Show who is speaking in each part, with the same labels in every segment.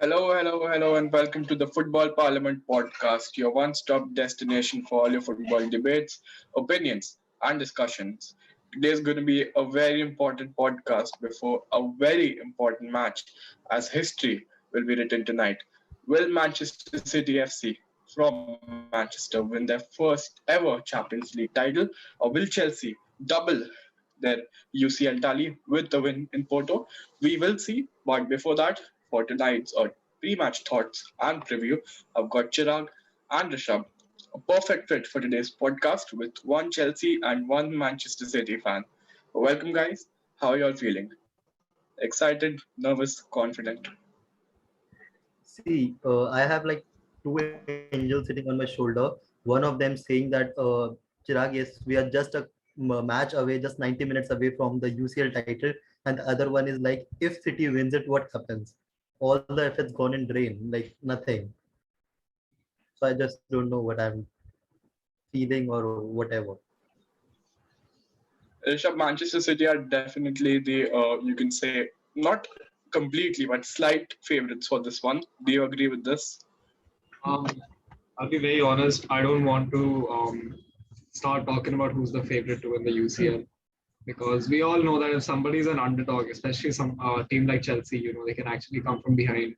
Speaker 1: Hello, and welcome to the Football Parliament podcast, your one stop destination for all your football debates, opinions, and discussions. Today is going to be a very important podcast before a very important match, as history will be written tonight. Will Manchester City FC from Manchester win their first ever Champions League title, or will Chelsea double their UCL tally with the win in Porto? We will see. But before that, for tonight's pre-match thoughts and preview, I've got Chirag and Rishabh. A perfect fit for today's podcast with one Chelsea and one Manchester City fan. Welcome, guys. How are you all feeling? Excited, nervous, confident?
Speaker 2: See, I have like two angels sitting on my shoulder. One of them saying that, Chirag, yes, we are just a match away, just 90 minutes away from the UCL title. And the other one is like, if City wins it, what happens? All the efforts gone in drain, like nothing. So I just don't know what I'm feeling or whatever.
Speaker 1: Rishabh, Manchester City are definitely the, you can say, not completely, but slight favorites for this one. Do you agree with this?
Speaker 3: Um, I'll be very honest. I don't want to start talking about who's the favorite to win the UCL because we all know that if somebody is an underdog, especially some team like Chelsea, they can actually come from behind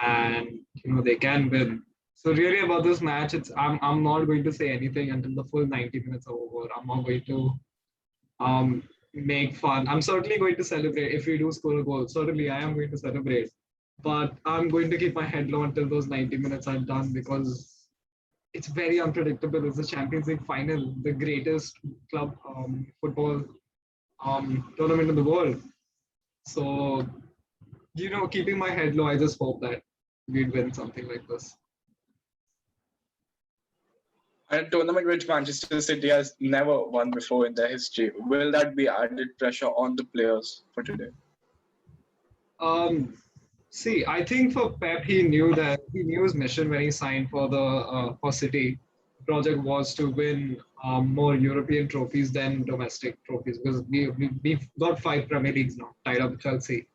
Speaker 3: and they can win. So really about this match, I'm not going to say anything until the full 90 minutes are over. I'm not going to make fun. I'm certainly going to celebrate if we do score a goal. Certainly, I am going to celebrate. But I'm going to keep my head low until those 90 minutes are done because it's very unpredictable. It's the Champions League final, the greatest club football tournament in the world. So, keeping my head low, I just hope that we'd win something like this.
Speaker 1: A tournament which Manchester City has never won before in their history. Will that be added pressure on the players for today?
Speaker 3: See, I think for Pep, he knew his mission when he signed for the for City. The project was to win more European trophies than domestic trophies because we've got 5 Premier Leagues now tied up with Chelsea.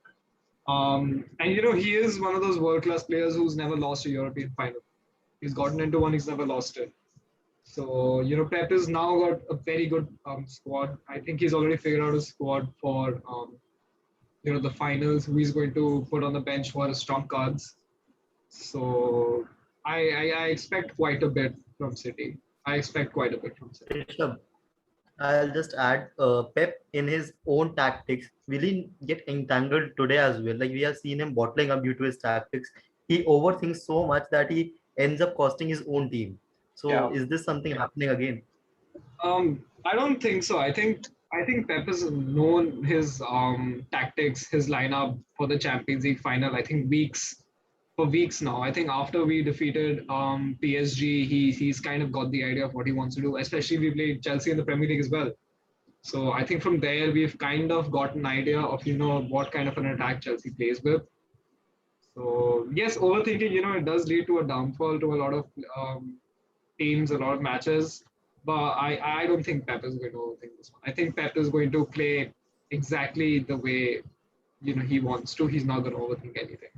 Speaker 3: And he is one of those world class players who's never lost a European final. He's gotten into one, he's never lost it. So Pep has now got a very good squad. I think he's already figured out a squad for the finals, who he's going to put on the bench for his trump cards. So I expect quite a bit from City. I expect quite a bit from City.
Speaker 2: Rishabh, I'll just add, Pep in his own tactics will he get entangled today as well. Like we have seen him bottling up due to his tactics. He overthinks so much that he ends up costing his own team. So
Speaker 1: Yeah.
Speaker 2: is this something happening again?
Speaker 3: I don't think so. I think Pep has known his tactics, his lineup for the Champions League final. I think weeks now. I think after we defeated PSG, he's kind of got the idea of what he wants to do. Especially we played Chelsea in the Premier League as well. So I think from there we've kind of got an idea of what kind of an attack Chelsea plays with. So yes, overthinking it does lead to a downfall to a lot of teams, a lot of matches. But I don't think Pep is going to overthink this one. I think Pep is going to play exactly the way he wants to. He's not going to overthink anything.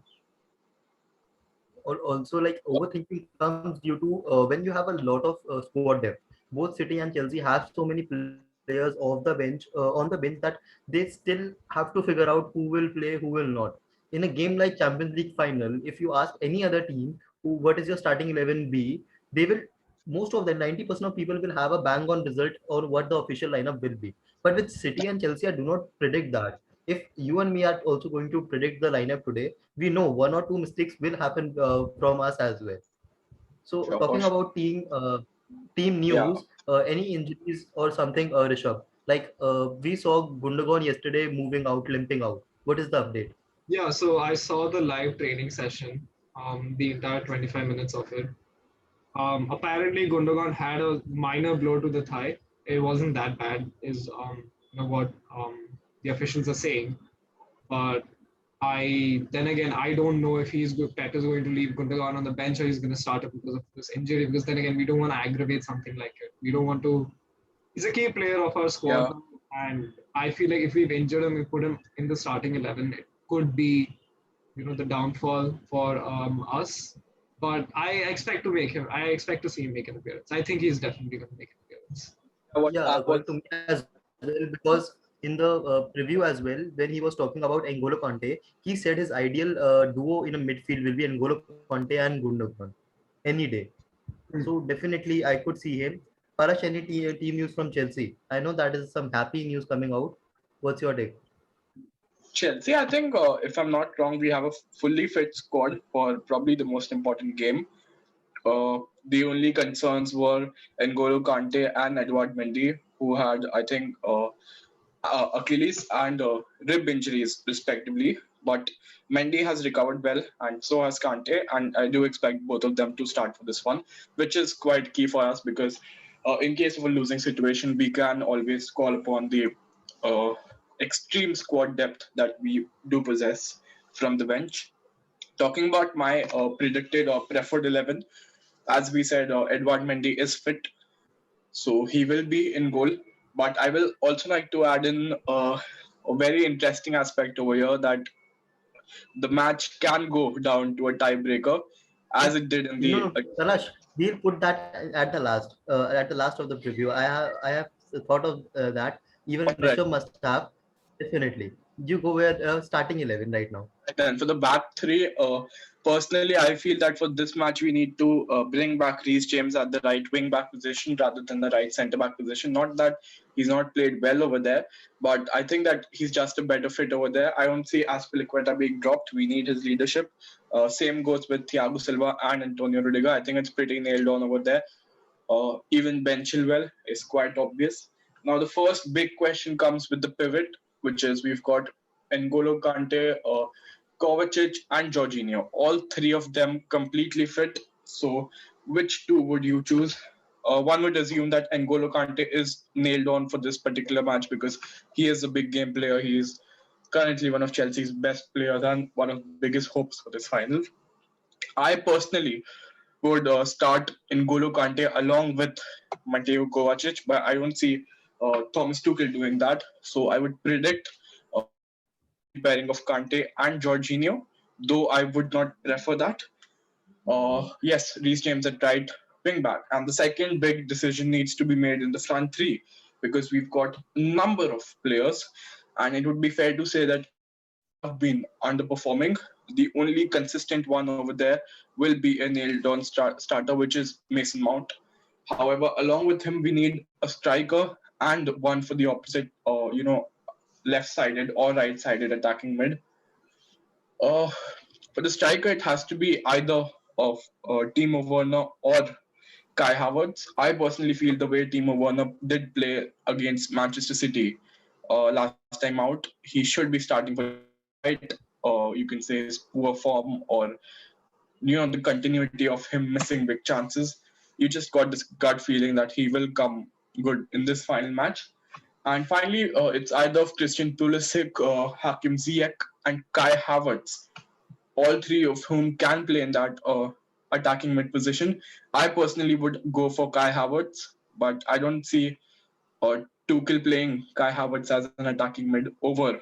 Speaker 2: Also, like overthinking comes due to when you have a lot of squad depth. Both City and Chelsea have so many players off the bench, on the bench, that they still have to figure out who will play, who will not. In a game like Champions League final, if you ask any other team, what is your starting 11 be, they will, most of the 90% of people will have a bang on result or what the official lineup will be. But with City and Chelsea, I do not predict that. If you and me are also going to predict the lineup today, we know one or two mistakes will happen from us as well. So
Speaker 1: Sure, for
Speaker 2: talking
Speaker 1: sure.
Speaker 2: about team
Speaker 1: Yeah.
Speaker 2: news, any injuries or something, Rishabh? Like we saw Gundogan yesterday moving out, limping out. What is the update?
Speaker 3: Yeah, so I saw the live training session, the entire 25 minutes of it. Apparently, Gundogan had a minor blow to the thigh. It wasn't that bad, is what the officials are saying. But then again, I don't know if Pep is going to leave Gundogan on the bench or he's going to start it because of this injury. Because then again, we don't want to aggravate something like it. We don't want to. He's a key player of our squad,
Speaker 1: Yeah.
Speaker 3: and I feel like if we've injured him, we put him in the starting 11. It could be the downfall for us. But I expect to make him. I expect to see him make an appearance. I think he's definitely going to make an appearance.
Speaker 1: What
Speaker 2: Yeah,
Speaker 1: I
Speaker 2: according
Speaker 1: was
Speaker 2: to me as well, because in the preview as well, when he was talking about N'Golo Kante, he said his ideal duo in a midfield will be N'Golo Kante and Gundogan any day. So
Speaker 3: Hmm.
Speaker 2: definitely I could see him. Parash, any team news from Chelsea? I know that is some happy news coming out. What's your take?
Speaker 1: Chelsea. I think, if I'm not wrong, we have a fully fit squad for probably the most important game. The only concerns were N'Golo Kante and Edward Mendy, who had, I think, Achilles and rib injuries, respectively. But Mendy has recovered well, and so has Kante. And I do expect both of them to start for this one, which is quite key for us because, in case of a losing situation, we can always call upon the uh, extreme squad depth that we do possess from the bench. Talking about my predicted or preferred 11, as we said, Edward Mendy is fit, so he will be in goal. But I will also like to add in a very interesting aspect over here that the match can go down to a tiebreaker, as it did in
Speaker 2: No,
Speaker 1: the.
Speaker 2: no, Kalash, we'll put that at the last of the preview. I have thought of that. Even
Speaker 1: Alright.
Speaker 2: Rishabh must have. Definitely. You go with starting 11 right now.
Speaker 1: Then for the back three, personally, I feel that for this match we need to bring back Reece James at the right wing back position rather than the right centre back position. Not that he's not played well over there, but I think that he's just a better fit over there. I don't see Aspilicueta being dropped. We need his leadership. Same goes with Thiago Silva and Antonio Rudiger. I think it's pretty nailed on over there. Even Ben Chilwell is quite obvious. Now, the first big question comes with the pivot, which is we've got N'Golo Kante, Kovacic, and Jorginho. All three of them completely fit. So, which two would you choose? One would assume that N'Golo Kante is nailed on for this particular match because he is a big game player. He is currently one of Chelsea's best players and one of the biggest hopes for this final. I personally would start N'Golo Kante along with Mateo Kovacic, but I don't see Thomas Tuchel doing that. So I would predict a midfield pairing of Kante and Jorginho, though I would not prefer that. Yes, Reece James at right wing back. And the second big decision needs to be made in the front three because we've got a number of players, and it would be fair to say that all have been underperforming. The only consistent one over there will be a nailed on starter, which is Mason Mount. However, along with him, we need a striker and one for the opposite, left sided or right sided attacking mid. Uh, for the striker, it has to be either of Timo Werner or Kai Havertz. I personally feel the way Timo Werner did play against Manchester City last time out, he should be starting for Chelsea, despite you can say his poor form or the continuity of him missing big chances. You just got this gut feeling that he will come good in this final match. And finally, it's either of Christian Pulisic, Hakim Ziyech, and Kai Havertz, all three of whom can play in that attacking mid position. I personally would go for Kai Havertz, but I don't see Tuchel playing Kai Havertz as an attacking mid over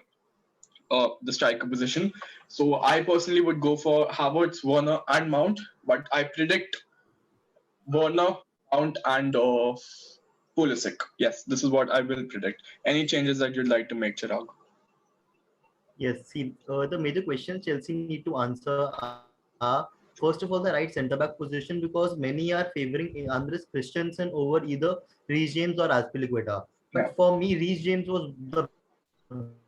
Speaker 1: the striker position. So I personally would go for Havertz, Werner, and Mount, but I predict Werner, Mount, and Pulisic. Yes, this is what I will predict. Any changes that you'd like to make, Chirag?
Speaker 2: Yes, see, the major questions Chelsea need to answer are first of all the right centre back position because many are favoring Andres Christensen over either Reece James or Azpilicueta. But
Speaker 1: Yeah.
Speaker 2: for me, Reece James was the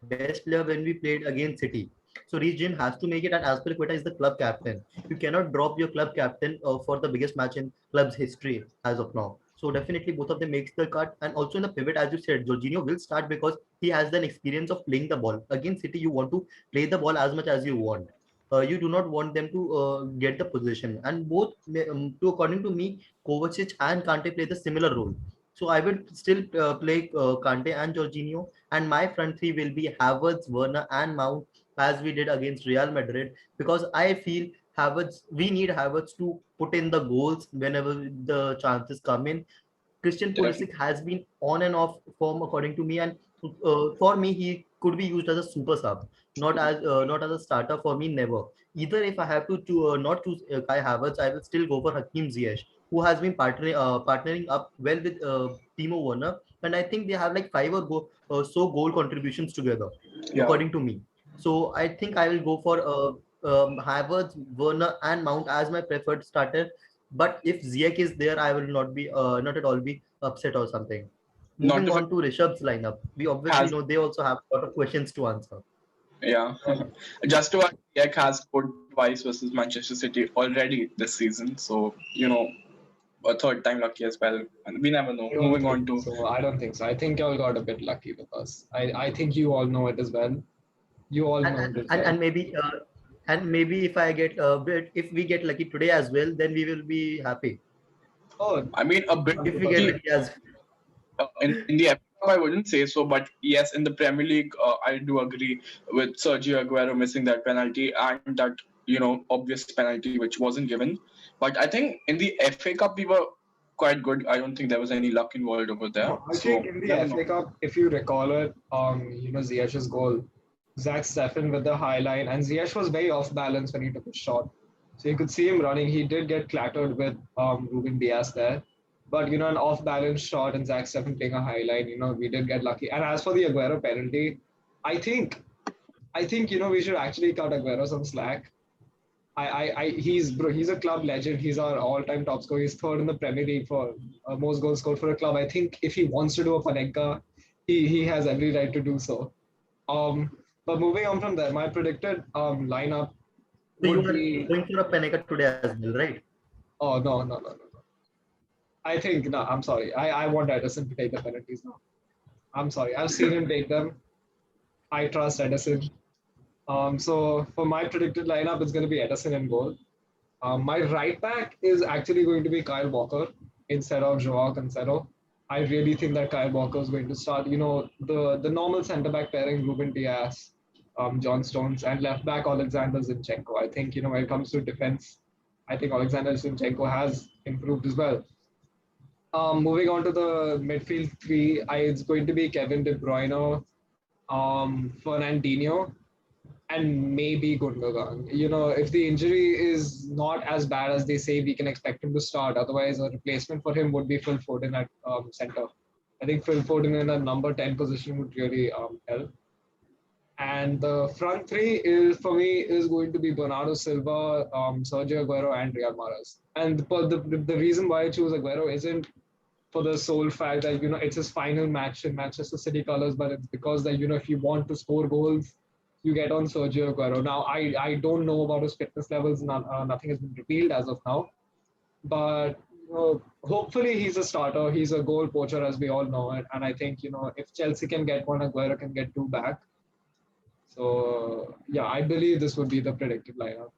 Speaker 2: best player when we played against City. So Reece James has to make it, and Azpilicueta is the club captain. You cannot drop your club captain for the biggest match in club's history as of now. So definitely both of them makes the cut. And also in the pivot, as you said, Jorginho will start because he has the experience of playing the ball. Against City, you want to play the ball as much as you want. You do not want them to get the position. And both, according to me, Kovacic and Kante play the similar role. So I would still play Kante and Jorginho, and my front three will be Havertz, Werner, and Mount, as we did against Real Madrid, because I feel we need Havertz to put in the goals whenever the chances come in. Christian
Speaker 1: Definitely.
Speaker 2: Pulisic has been on and off form according to me, and for me he could be used as a super sub. not as a starter for me. Never. Either if I have to not choose Kai Havertz, I will still go for Hakim Ziyech, who has been partnering up well with Timo Werner, and I think they have like five or so goal contributions together,
Speaker 1: Yeah,
Speaker 2: according to me. So I think I will go for Havertz, Werner, and Mount as my preferred starter. But if Ziyech is there, I will not at all be upset or something.
Speaker 1: not
Speaker 2: Moving
Speaker 1: to
Speaker 2: on to Rishabh's lineup, we obviously
Speaker 1: has
Speaker 2: know they also have a lot of questions to answer.
Speaker 1: yeah. Just to add, Ziyech has scored twice versus Manchester City already this season, so a third time lucky as well. And we never know.
Speaker 3: I don't
Speaker 1: Moving on
Speaker 3: think
Speaker 1: to
Speaker 3: so. I don't think so. I think y'all got a bit lucky with us. I think you all know it as well. You all
Speaker 2: and
Speaker 3: know
Speaker 2: and,
Speaker 3: it as
Speaker 2: and,
Speaker 3: well.
Speaker 2: and maybe if I get a bit, if we get lucky today as well, then we will be happy.
Speaker 3: Oh,
Speaker 1: I mean a bit
Speaker 2: If we get
Speaker 3: 100%.
Speaker 1: lucky
Speaker 2: lucky as
Speaker 1: in the FA Cup, I wouldn't say so, but yes, in the Premier League, I do agree with Sergio Aguero missing that penalty and that obvious penalty which wasn't given. But I think in the FA Cup we were quite good. I don't think there was any luck involved over there.
Speaker 3: No, I
Speaker 1: So
Speaker 3: think in
Speaker 1: you
Speaker 3: the
Speaker 1: never know.
Speaker 3: FA Cup, if you recall it, Ziyech's goal, Zach Steffen with the high line, and Ziyech was very off balance when he took a shot. So you could see him running. He did get clattered with Ruben Diaz there. But, an off balance shot and Zach Steffen playing a high line, we did get lucky. And as for the Aguero penalty, I think, we should actually cut Aguero some slack. He's a club legend. He's our all-time top scorer. He's third in the Premier League for most goals scored for a club. I think if he wants to do a Panenka, he has every right to do so. But moving on from there, my predicted lineup
Speaker 2: so you
Speaker 3: would
Speaker 2: are
Speaker 3: be.
Speaker 2: going for a Peneka today as well, right?
Speaker 3: Oh, no, no, no, no, no. I think no. I'm sorry. I want Edison to take the penalties now. I'm sorry. I've seen him take them. I trust Edison. So for my predicted lineup, it's going to be Edison in goal. My right back is actually going to be Kyle Walker instead of Joao Cancelo. I really think that Kyle Walker is going to start. The normal centre back pairing: Ruben Diaz, John Stones, and left back Alexander Zinchenko. I think when it comes to defense, I think Alexander Zinchenko has improved as well. Moving on to the midfield three, it's going to be Kevin De Bruyne, Fernandinho, and maybe Gundogan. If the injury is not as bad as they say, we can expect him to start. Otherwise, a replacement for him would be Phil Foden at center. I think Phil Foden in a number 10 position would really help. And the front three is for me is going to be Bernardo Silva, Sergio Aguero, and Riyad Mahrez. And the reason why I choose Aguero isn't for the sole fact that it's his final match in Manchester City colours, but it's because that if you want to score goals, you get on Sergio Aguero. Now I don't know about his fitness levels. Nothing has been revealed as of now, but hopefully he's a starter. He's a goal poacher, as we all know it. And I think if Chelsea can get one, Aguero can get two back. So yeah, I believe this would be the predicted lineup.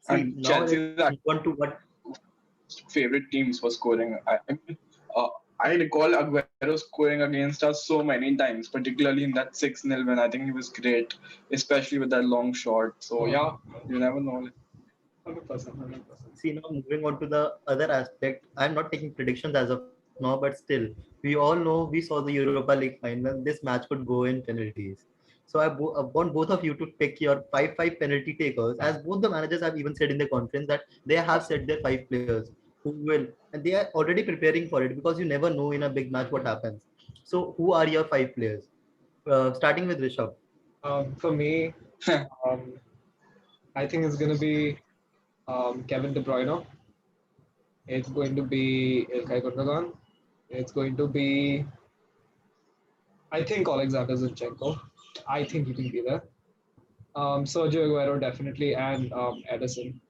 Speaker 2: See,
Speaker 1: and
Speaker 2: now let's
Speaker 1: Chelsea's
Speaker 2: move on to what.
Speaker 1: favorite teams for scoring. Uh, I recall Aguero scoring against us so many times, particularly in that 6-0 win. I think he was great, especially with that long shot. So
Speaker 3: Oh,
Speaker 1: yeah, you never know.
Speaker 3: 100%, 100%.
Speaker 2: See, now moving on to the other aspect, I'm not taking predictions as of now, but still, we all know we saw the Europa League final. This match could go in penalties. So I want both of you to pick your 5-5 penalty takers, as both the managers have even said in the conference that they have set their five players who will, and they are already preparing for it because you never know in a big match what happens. So, who are your five players? Starting with Rishabh.
Speaker 3: For me, um, I think it's going to be Kevin De Bruyne. It's going to be Ilkay Gundogan. It's going to be, I think, Alexander Zinchenko. I think he can be there. Sergio Aguero definitely, and Edison.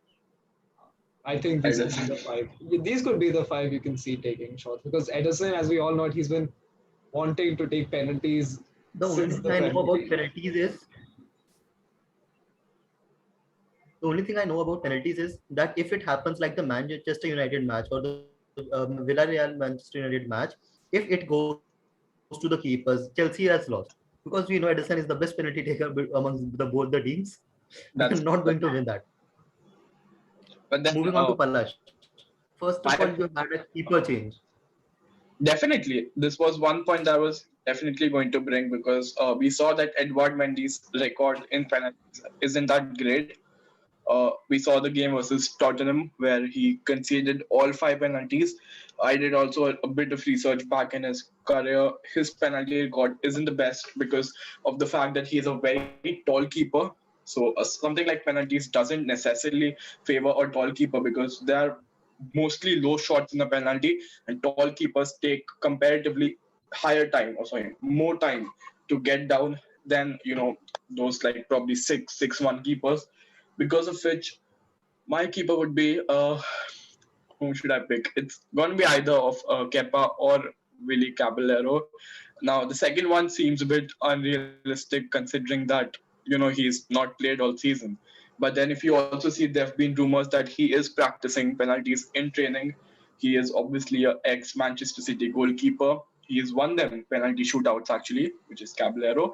Speaker 3: I think
Speaker 1: I
Speaker 3: these could be
Speaker 1: just
Speaker 3: the five. These could be the five you can see taking shots because Edison, as we all know, he's been wanting to take penalties
Speaker 2: The only
Speaker 3: since
Speaker 2: thing
Speaker 3: the
Speaker 2: I know
Speaker 3: Premier
Speaker 2: about
Speaker 3: League.
Speaker 2: penalties is the only thing I know about penalties is that if it happens like the Manchester United match or the Villarreal Manchester United match, if it goes to the keepers, Chelsea has lost because we know Edison is the best penalty taker amongst both the teams. We are not going to
Speaker 1: that's
Speaker 2: win that.
Speaker 1: but then
Speaker 2: Moving on to Palash. First of all,
Speaker 1: my
Speaker 2: you had a keeper change.
Speaker 1: definitely this was one point I was definitely going to bring, because we saw that Edward Mendy's record in penalties isn't that great. We saw the game versus Tottenham where he conceded all five penalties. I did also a bit of research back in his career. His penalty record isn't the best because of the fact that he's a very tall keeper. So something like penalties doesn't necessarily favor a tall keeper because they are mostly low shots in the penalty, and tall keepers take comparatively higher time, or sorry, more time to get down than those like probably 6-1 keepers. Because of which, my keeper would be whom should I pick? It's gonna be either of Kepa or Willy Caballero. Now the second one seems a bit unrealistic considering that he's not played all season. But then if you also see, there have been rumors that he is practicing penalties in training. He is obviously a ex Manchester City goalkeeper. He has won them penalty shootouts actually, which is Caballero.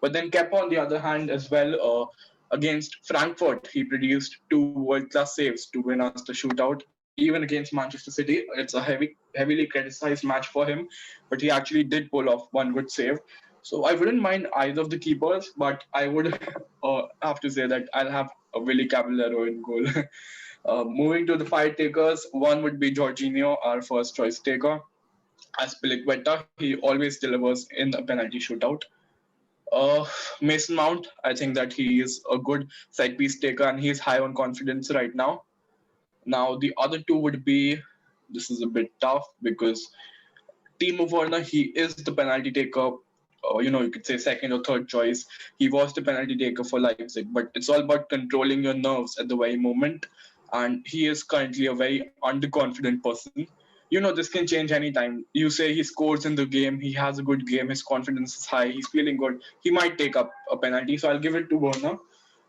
Speaker 1: But then Kepa, on the other hand, as well, against Frankfurt, he produced two world-class saves to win us the shootout. Even against Manchester City, it's a heavily criticized match for him, but he actually did pull off one good save. So I wouldn't mind either of the keepers, but I would have to say that I'll have a Willy Caballero in goal. Moving to the five takers, one would be Jorginho, our first choice taker. As Piliqueta, he always delivers in a penalty shootout. Uh, Mason Mount, I think that he is a good set piece taker and he's high on confidence right now. Now, the other two would be, this is a bit tough because Timo Werner, he is the penalty taker. You could say second or third choice. He was the penalty taker for Leipzig, but it's all about controlling your nerves at the very moment. And he is currently a very underconfident person. This can change anytime. You say he scores in the game, he has a good game, his confidence is high, he's feeling good. He might take up a penalty, so I'll give it to Werner.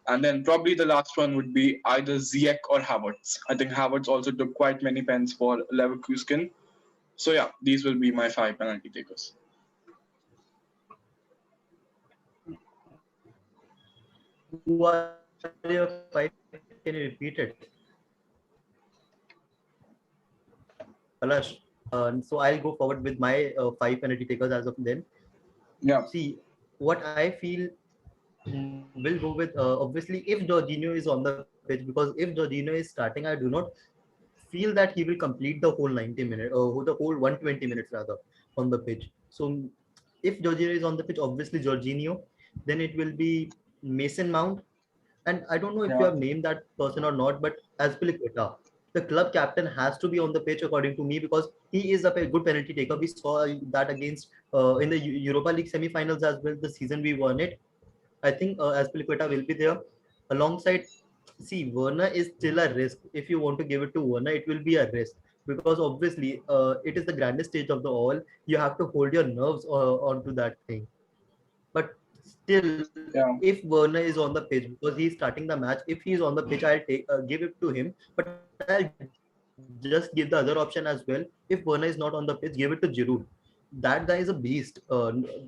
Speaker 1: And then probably the last one would be either Ziyech or Havertz. I think Havertz also took quite many pens for Leverkusen. So yeah, these will be my five penalty takers.
Speaker 2: Who are your five? Can you repeat it? Palash. So I'll go forward with my five penalty takers as of then.
Speaker 1: Yeah,
Speaker 2: See, what I feel will go with obviously if Jorginho is on the pitch, because if Jorginho is starting, I do not feel that he will complete the whole 90 minutes or the whole 120 minutes rather on the pitch. So if Jorginho is on the pitch, obviously Jorginho, then it will be Mason Mount. And I don't know if you
Speaker 1: yeah,
Speaker 2: have named that person or not, but as Piliqueta, the club captain has to be on the pitch according to me because he is a good penalty taker. We saw that against in the Europa League semi-finals as well. The season we won it, I think Azpilicueta will be there alongside. See, Werner is still a risk. If you want to give it to Werner, it will be a risk because obviously it is the grandest stage of the all. You have to hold your nerves onto that thing. But still,
Speaker 1: yeah.
Speaker 2: if Werner is on the pitch because he's starting the match, if he's on the pitch, I'll give it to him. But I'll just give the other option as well. If Werner is not on the pitch, give it to Giroud. That guy is a beast.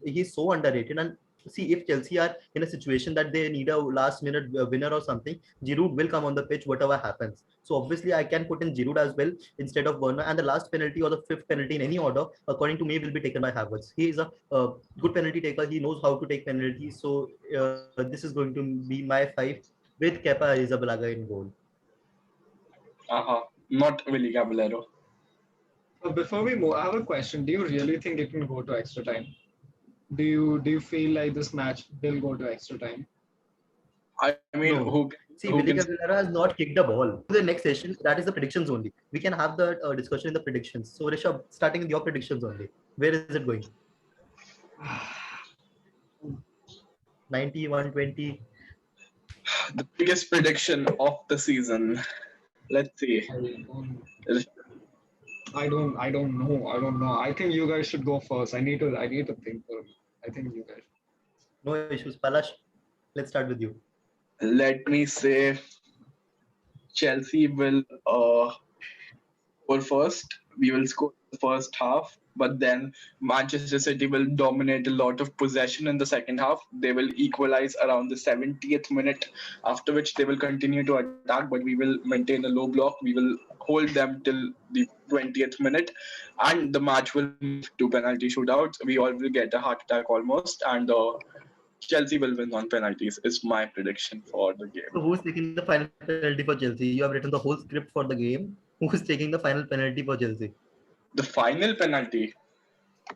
Speaker 2: He's so underrated. And see, if Chelsea are in a situation that they need a last minute winner or something, Giroud will come on the pitch, whatever happens. So obviously, I can put in Giroud as well instead of Werner. And the last penalty or the fifth penalty in any order, according to me, will be taken by Havertz. He is a good penalty taker. He knows how to take penalties. So this is going to be my five with Kepa Arrizabalaga in goal.
Speaker 1: Uh-huh. Not Willy Caballero.
Speaker 3: Before we move, I have a question. Do you really think it can go to extra time? Do you feel like this match will go to extra time?
Speaker 1: I mean,
Speaker 2: No. See,
Speaker 1: who
Speaker 2: Willy
Speaker 1: can
Speaker 2: Caballero has not kicked the ball. The next session, that is the predictions only. We can have the discussion in the predictions. So, Rishabh, starting with your predictions only. Where is it going? 90, 120.
Speaker 1: the biggest prediction of the season? Let's see.
Speaker 3: I don't, I don't know. I don't know. I think you guys should go first. I need to think for a minute. I think you guys.
Speaker 2: No issues. Palash, let's start with you.
Speaker 1: Let me say Chelsea will score first. We will score the first half. but then Manchester City will dominate a lot of possession in the second half. They will equalize around the 70th minute, after which they will continue to attack, but we will maintain a low block. We will hold them till the 20th minute, and the match will move to penalty shootouts. We all will get a heart attack almost, and Chelsea will win on penalties, is my prediction for the game.
Speaker 2: So who's taking the final penalty for Chelsea? You have written the whole script for the game. Who's taking the final penalty for Chelsea?
Speaker 1: The final penalty,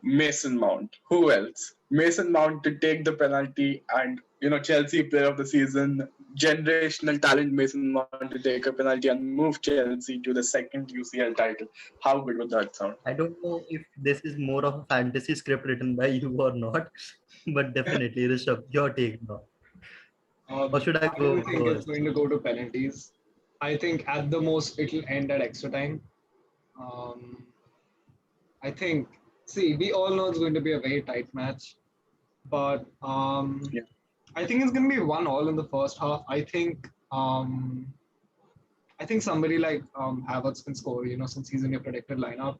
Speaker 1: Mason Mount. Who else? Mason Mount to take the penalty, and Chelsea Player of the Season, generational talent Mason Mount to take a penalty and move Chelsea to the second UCL title. How good would that sound?
Speaker 2: I don't know if this is more of a fantasy script written by you or not, but definitely, Rishabh, your take now. Or should I
Speaker 3: I
Speaker 2: go
Speaker 3: don't think
Speaker 2: first?
Speaker 3: it's going to go to penalties. I think at the most it'll end at extra time. Um, I think, see, we all know it's going to be a very tight match, but
Speaker 1: Yeah.
Speaker 3: I think it's going to be 1-1 in the first half. I think somebody like Havertz can score, since he's in your predicted lineup.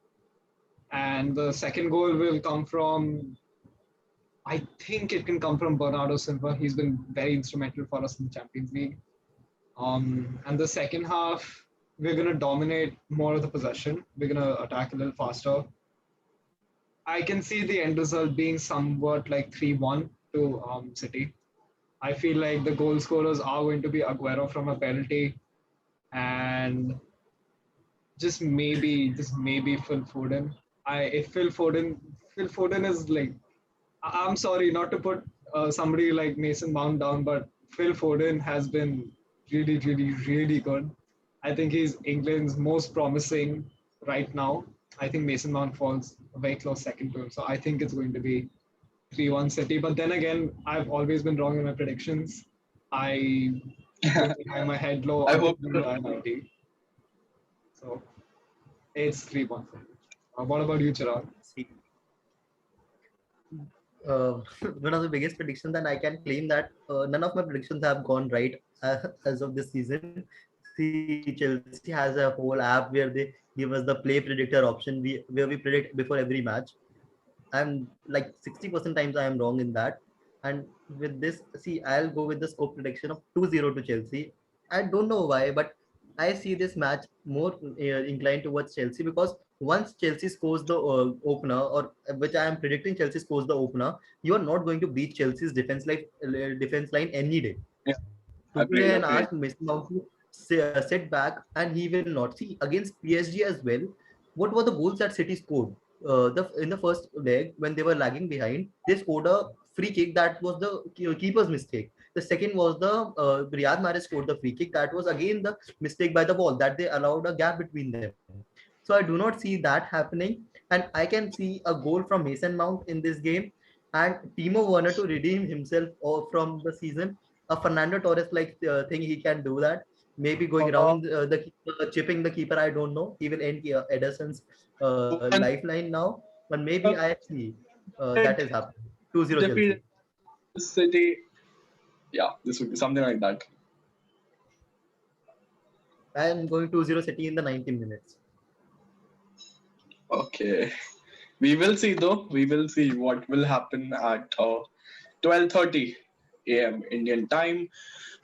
Speaker 3: And the second goal will come from, I think it can come from Bernardo Silva. He's been very instrumental for us in the Champions League. And the second half, we're going to dominate more of the possession. We're going to attack a little faster. I can see the end result being somewhat like 3-1 to City. I feel like the goal scorers are going to be Aguero from a penalty and just maybe Phil Foden. If Phil Foden is like, I'm sorry not to put somebody like Mason Mount down, but Phil Foden has been really, really, really good. I think he's England's most promising right now. I think Mason Mount falls a very close second to him. So I think it's going to be 3-1 City. But then again, I've always been wrong in my predictions. I don't hang my head low
Speaker 1: I
Speaker 3: until
Speaker 1: hope
Speaker 3: the 90. So it's 3-1. What about you, Chirag?
Speaker 2: See, one of the biggest predictions, and I can claim that none of my predictions have gone right as of this season. See, Chelsea has a whole app where they give us the play predictor option, where we predict before every match. I'm like 60% times I am wrong in that. And with this, see, I'll go with the scope prediction of 2-0 to Chelsea. I don't know why, but I see this match more inclined towards Chelsea, because once Chelsea scores the opener, or which I am predicting Chelsea scores the opener, you are not going to beat Chelsea's defense line any day.
Speaker 1: Yeah,
Speaker 2: Today and
Speaker 1: agreed,
Speaker 2: ask
Speaker 1: agreed.
Speaker 2: Mason Mount to sit back, and he will not. See, against PSG as well, what were the goals that City scored? In the first leg, when they were lagging behind, they scored a free kick that was the keeper's mistake. The second was the Riyad Mahrez scored the free kick that was again the mistake by the ball, that they allowed a gap between them. So I do not see that happening, and I can see a goal from Mason Mount in this game, and Timo Werner to redeem himself from the season. A Fernando Torres like thing, he can do that. Maybe going
Speaker 1: Uh,
Speaker 2: around the keeper, chipping the keeper. I don't know. He will end Ederson's
Speaker 1: Foden
Speaker 2: lifeline now, but maybe I see that is happening. 2-0
Speaker 1: defeated
Speaker 2: Chelsea.
Speaker 1: City. Yeah, this would be something like that.
Speaker 2: I am going 2-0 City in the 90 minutes.
Speaker 1: Okay. We will see though. We will see what will happen at 12:30 a.m. Indian time.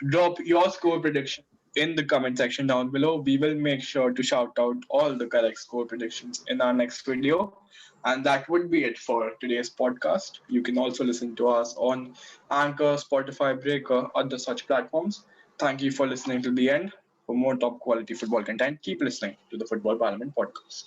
Speaker 1: Drop your score prediction in the comment section down below. We will make sure to shout out all the correct score predictions in our next video. And that would be it for today's podcast. You can also listen to us on Anchor, Spotify, Breaker, other such platforms. Thank you for listening to the end. For more top quality football content, keep listening to the Football Parliament podcast.